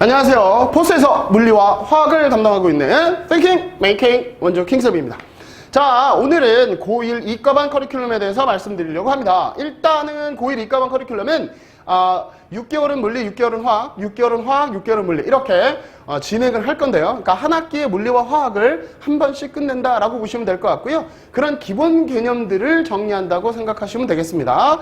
안녕하세요. 포스에서 물리와 화학을 담당하고 있는 Thinking, Making 원조 킹섭입니다. 자, 오늘은 고1 이과반 커리큘럼에 대해서 말씀드리려고 합니다. 일단은 고1 이과반 커리큘럼은 6개월은 물리, 6개월은 화학, 6개월은 화학, 6개월은 물리 이렇게 진행을 할 건데요. 그러니까 한 학기에 물리와 화학을 한 번씩 끝낸다라고 보시면 될 것 같고요. 그런 기본 개념들을 정리한다고 생각하시면 되겠습니다.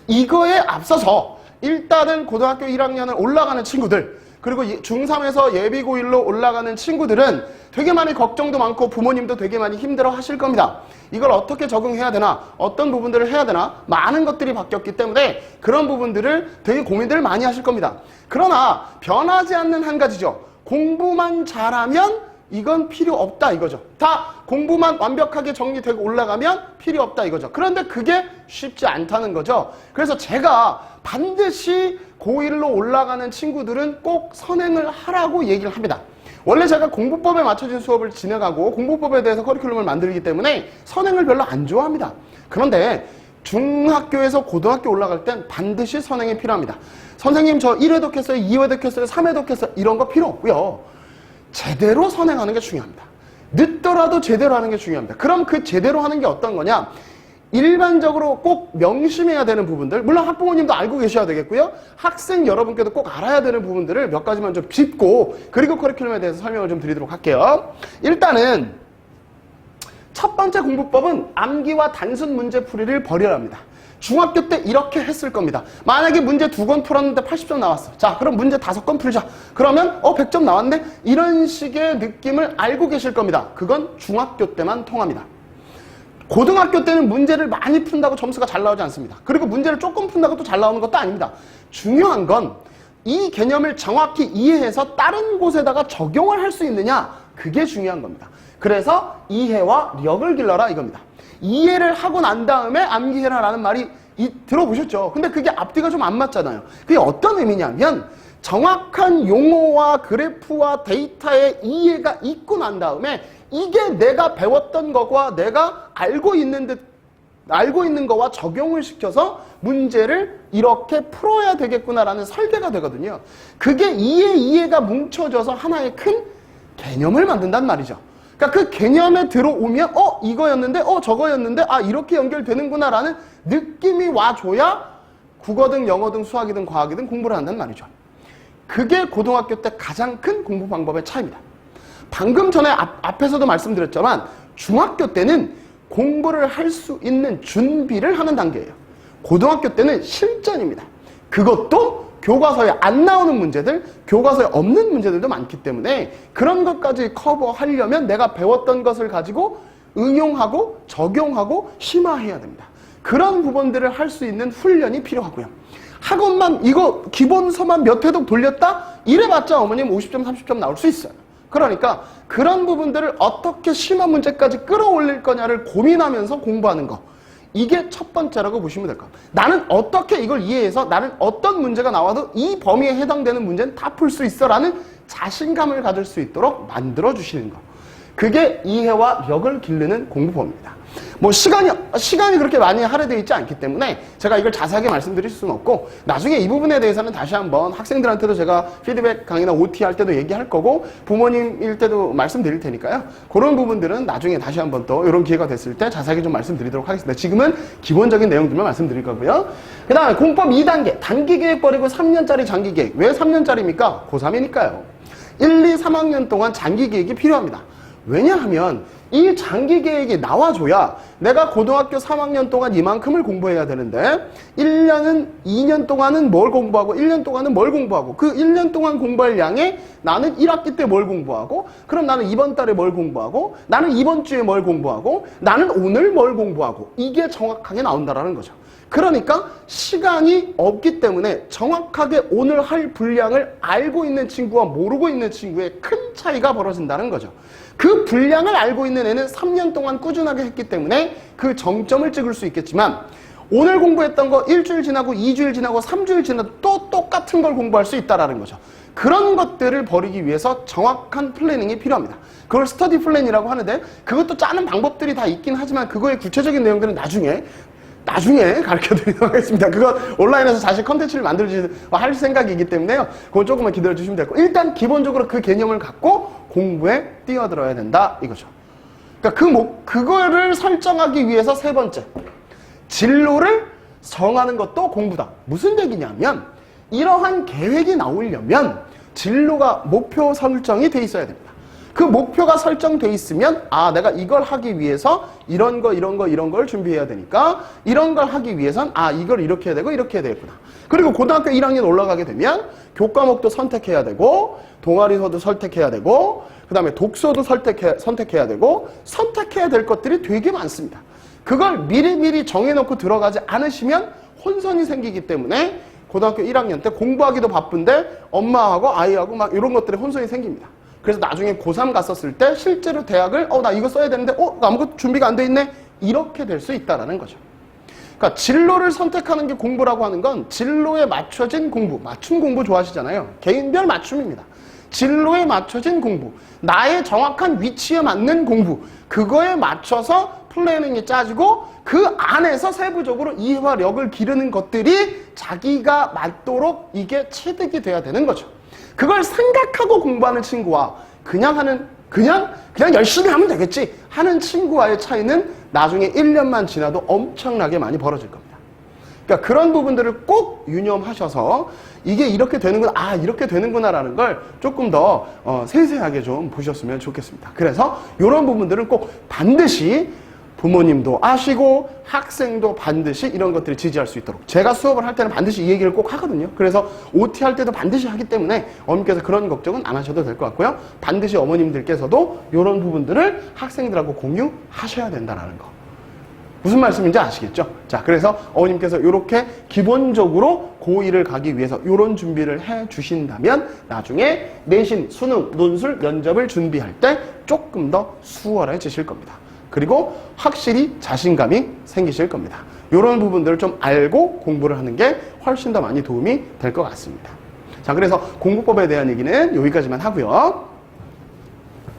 이거에 앞서서 일단은 고등학교 1학년을 올라가는 친구들, 그리고 중3에서 예비고1로 올라가는 친구들은 되게 많이 걱정도 많고 부모님도 되게 많이 힘들어 하실 겁니다. 이걸 어떻게 적응해야 되나, 어떤 부분들을 해야 되나, 많은 것들이 바뀌었기 때문에 그런 부분들을 되게 고민들을 많이 하실 겁니다. 그러나 변하지 않는 한 가지죠. 공부만 잘하면 이건 필요 없다 이거죠. 다 공부만 완벽하게 정리되고 올라가면 필요 없다 이거죠. 그런데 그게 쉽지 않다는 거죠. 그래서 제가 반드시 고1로 올라가는 친구들은 꼭 선행을 하라고 얘기를 합니다. 원래 제가 공부법에 맞춰진 수업을 진행하고 공부법에 대해서 커리큘럼을 만들기 때문에 선행을 별로 안 좋아합니다. 그런데 중학교에서 고등학교 올라갈 땐 반드시 선행이 필요합니다. 선생님 저 1회독 했어요, 2회독 했어요, 3회독 했어요 이런 거 필요 없고요. 제대로 선행하는 게 중요합니다. 늦더라도 제대로 하는 게 중요합니다. 그럼 그 제대로 하는 게 어떤 거냐? 일반적으로 꼭 명심해야 되는 부분들, 물론 학부모님도 알고 계셔야 되겠고요. 학생 여러분께도 꼭 알아야 되는 부분들을 몇 가지만 좀 짚고 그리고 커리큘럼에 대해서 설명을 좀 드리도록 할게요. 일단은 첫 번째 공부법은 암기와 단순 문제풀이를 버려야 합니다. 중학교 때 이렇게 했을 겁니다. 만약에 문제 2권 풀었는데 80점 나왔어. 자, 그럼 문제 5권 풀자. 그러면 100점 나왔네? 이런 식의 느낌을 알고 계실 겁니다. 그건 중학교 때만 통합니다. 고등학교 때는 문제를 많이 푼다고 점수가 잘 나오지 않습니다. 그리고 문제를 조금 푼다고 또 잘 나오는 것도 아닙니다. 중요한 건 이 개념을 정확히 이해해서 다른 곳에다가 적용을 할 수 있느냐, 그게 중요한 겁니다. 그래서 이해와 력을 길러라 이겁니다. 이해를 하고 난 다음에 암기해라 라는 말이 들어보셨죠? 근데 그게 앞뒤가 좀 안 맞잖아요. 그게 어떤 의미냐면 정확한 용어와 그래프와 데이터의 이해가 있고 난 다음에 이게 내가 배웠던 것과 내가 알고 있는 거와 적용을 시켜서 문제를 이렇게 풀어야 되겠구나라는 설계가 되거든요. 그게 이해가 뭉쳐져서 하나의 큰 개념을 만든단 말이죠. 그러니까 그 개념에 들어오면 이거였는데 저거였는데 이렇게 연결되는구나라는 느낌이 와줘야 국어든 영어든 수학이든 과학이든 공부를 한단 말이죠. 그게 고등학교 때 가장 큰 공부 방법의 차이입니다. 방금 전에 앞에서도 말씀드렸지만 중학교 때는 공부를 할 수 있는 준비를 하는 단계예요. 고등학교 때는 실전입니다. 그것도 교과서에 안 나오는 문제들, 교과서에 없는 문제들도 많기 때문에 그런 것까지 커버하려면 내가 배웠던 것을 가지고 응용하고 적용하고 심화해야 됩니다. 그런 부분들을 할 수 있는 훈련이 필요하고요. 학원만 이거 기본서만 몇 회독 돌렸다? 이래봤자 어머님 50점, 30점 나올 수 있어요. 그러니까 그런 부분들을 어떻게 심화 문제까지 끌어올릴 거냐를 고민하면서 공부하는 거. 이게 첫 번째라고 보시면 될 것 같아요. 나는 어떻게 이걸 이해해서 나는 어떤 문제가 나와도 이 범위에 해당되는 문제는 다 풀 수 있어 라는 자신감을 가질 수 있도록 만들어주시는 거. 그게 이해와 력을 기르는 공부법입니다. 뭐 시간이 그렇게 많이 할애되어 있지 않기 때문에 제가 이걸 자세하게 말씀드릴 수는 없고 나중에 이 부분에 대해서는 다시 한번 학생들한테도 제가 피드백 강의나 OT 할 때도 얘기할 거고 부모님일 때도 말씀드릴 테니까요. 그런 부분들은 나중에 다시 한번 또 이런 기회가 됐을 때 자세하게 좀 말씀드리도록 하겠습니다. 지금은 기본적인 내용들만 말씀드릴 거고요. 그 다음에 공법 2단계 단기계획 버리고 3년짜리 장기계획. 왜 3년짜리입니까? 고3이니까요. 1, 2, 3학년 동안 장기계획이 필요합니다. 왜냐하면 이 장기계획이 나와줘야 내가 고등학교 3학년 동안 이만큼을 공부해야 되는데 2년 동안은 뭘 공부하고 1년 동안은 뭘 공부하고 그 1년 동안 공부할 양에 나는 1학기 때 뭘 공부하고 그럼 나는 이번 달에 뭘 공부하고 나는 이번 주에 뭘 공부하고 나는 오늘 뭘 공부하고 이게 정확하게 나온다라는 거죠. 그러니까 시간이 없기 때문에 정확하게 오늘 할 분량을 알고 있는 친구와 모르고 있는 친구의 큰 차이가 벌어진다는 거죠. 그 분량을 알고 있는 애는 3년 동안 꾸준하게 했기 때문에 그 정점을 찍을 수 있겠지만 오늘 공부했던 거 일주일 지나고 2주일 지나고 3주일 지나도 또 똑같은 걸 공부할 수 있다는 거죠. 그런 것들을 버리기 위해서 정확한 플래닝이 필요합니다. 그걸 스터디 플랜이라고 하는데 그것도 짜는 방법들이 다 있긴 하지만 그거의 구체적인 내용들은 나중에 나중에 가르쳐 드리도록 하겠습니다. 그건 온라인에서 자신 컨텐츠를 할 생각이기 때문에요. 그건 조금만 기다려 주시면 되고, 일단 기본적으로 그 개념을 갖고 공부에 뛰어들어야 된다 이거죠. 그러니까 그거를 설정하기 위해서 세 번째, 진로를 정하는 것도 공부다. 무슨 얘기냐면 이러한 계획이 나오려면 진로가 목표 설정이 돼 있어야 됩니다. 그 목표가 설정돼 있으면 내가 이걸 하기 위해서 이런 걸 준비해야 되니까 이런 걸 하기 위해선 이걸 이렇게 해야 되고 이렇게 해야 되겠구나. 그리고 고등학교 1학년 올라가게 되면 교과목도 선택해야 되고 동아리서도 선택해야 되고 그 다음에 독서도 선택해야 되고 선택해야 될 것들이 되게 많습니다. 그걸 미리미리 정해놓고 들어가지 않으시면 혼선이 생기기 때문에 고등학교 1학년 때 공부하기도 바쁜데 엄마하고 아이하고 막 이런 것들에 혼선이 생깁니다. 그래서 나중에 고3 갔었을 때 실제로 대학을 나 이거 써야 되는데 아무것도 준비가 안 돼 있네 이렇게 될 수 있다는 거죠. 그러니까 진로를 선택하는 게 공부라고 하는 건 진로에 맞춰진 공부, 맞춤 공부 좋아하시잖아요. 개인별 맞춤입니다. 진로에 맞춰진 공부, 나의 정확한 위치에 맞는 공부, 그거에 맞춰서 플래닝이 짜지고 그 안에서 세부적으로 이해력을 기르는 것들이 자기가 맞도록 이게 체득이 돼야 되는 거죠. 그걸 생각하고 공부하는 친구와 그냥 열심히 하면 되겠지 하는 친구와의 차이는 나중에 1년만 지나도 엄청나게 많이 벌어질 겁니다. 그러니까 그런 부분들을 꼭 유념하셔서 이게 이렇게 되는구나, 이렇게 되는구나라는 걸 조금 더 세세하게 좀 보셨으면 좋겠습니다. 그래서 이런 부분들은 꼭 반드시 부모님도 아시고 학생도 반드시 이런 것들을 지지할 수 있도록, 제가 수업을 할 때는 반드시 이 얘기를 꼭 하거든요. 그래서 OT 할 때도 반드시 하기 때문에 어머님께서 그런 걱정은 안 하셔도 될 것 같고요. 반드시 어머님들께서도 이런 부분들을 학생들하고 공유하셔야 된다는 거. 무슨 말씀인지 아시겠죠? 자, 그래서 어머님께서 이렇게 기본적으로 고1을 가기 위해서 이런 준비를 해 주신다면 나중에 내신, 수능, 논술, 면접을 준비할 때 조금 더 수월해지실 겁니다. 그리고 확실히 자신감이 생기실 겁니다. 이런 부분들을 좀 알고 공부를 하는 게 훨씬 더 많이 도움이 될 것 같습니다. 자, 그래서 공부법에 대한 얘기는 여기까지만 하고요.